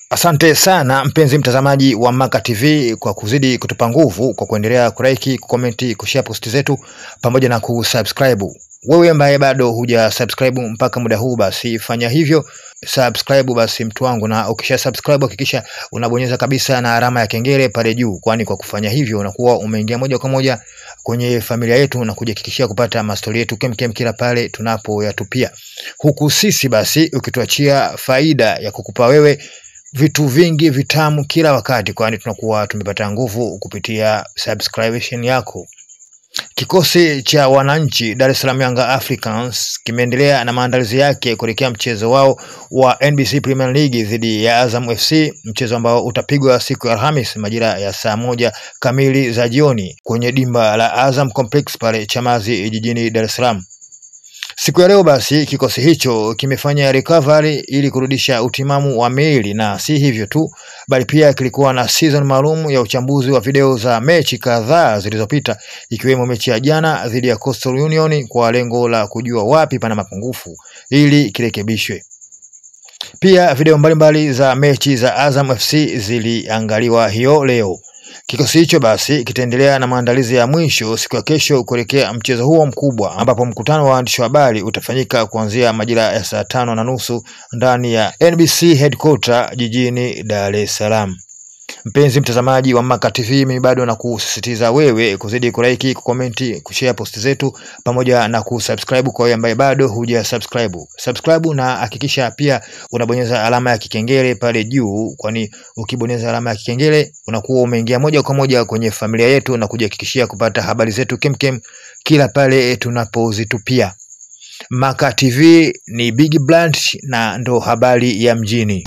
Asante sana mpenzi mtazamaji wa Maka TV kwa kuzidi kutupa nguvu kwa kuendelea kulike, kucomment, kushare posti zetu pamoja na kusubscribe. Wewe ambaye bado huja subscribe mpaka muda huu, basi fanya hivyo, subscribe basi mtu wangu, na ukisha subscribe hakikisha unabonyeza kabisa na alama ya kengele pale juu, kwani kwa kufanya hivyo unakuwa umeingia moja kwa moja kwenye familia yetu na kujihakikishia kupata mastori yetu kemkem kila pale tunapoyatupia. Huku sisi basi ukituachia faida ya kukupa wewe vitu vingi vitamu kila wakati, kwani tunakuwa tumepata nguvu kupitia subscription yako. Kikosi cha wananchi Dar es Salaam Young Africans kimeendelea na maandalizi yake kuelekea mchezo wao wa NBC Premier League dhidi ya Azam FC, mchezo ambao utapigwa siku ya Alhamisi majira ya saa 1 kamili za jioni kwenye dimba la Azam Complex pale Chamazi jijini Dar es Salaam. Siku ya leo basi kikosi hicho kimefanya recovery ili kurudisha utimamu wa miili, na si hivyo tu bali pia kilikuwa na season maalum ya uchambuzi wa video za mechi kadhaa zilizopita, ikiwemo mechi ya jana dhidi ya Coastal Union kwa lengo la kujua wapi pana mapungufu ili kirekebishwe. Pia video mbalimbali za mechi za Azam FC ziliangaliwa hiyo leo. Kikosi hicho basi kitaendelea na maandalizi ya mwisho siku ya kesho kuelekea mchezo huo mkubwa, ambapo mkutano wa waandishi wa habari utafanyika kuanzia majira ya saa 5:30 ndani ya NBC Headquarter jijini Dar es Salaam. Mpenzi mtazamaji wa Maka TV, mimi bado nakusisitiza wewe kuzidi kulike, kucomment, kushare posti zetu pamoja na kusubscribe kwa wewe ambaye bado huja subscribe. Subscribe na hakikisha pia unabonyeza alama ya kikengele pale juu, kwani ukibonyeza alama ya kikengele unakuwa umeingia moja kwa moja kwenye familia yetu na kujihakikishia kupata habari zetu kemkem kila pale tunapozitupia. Maka TV ni big brand na ndo habari ya mjini.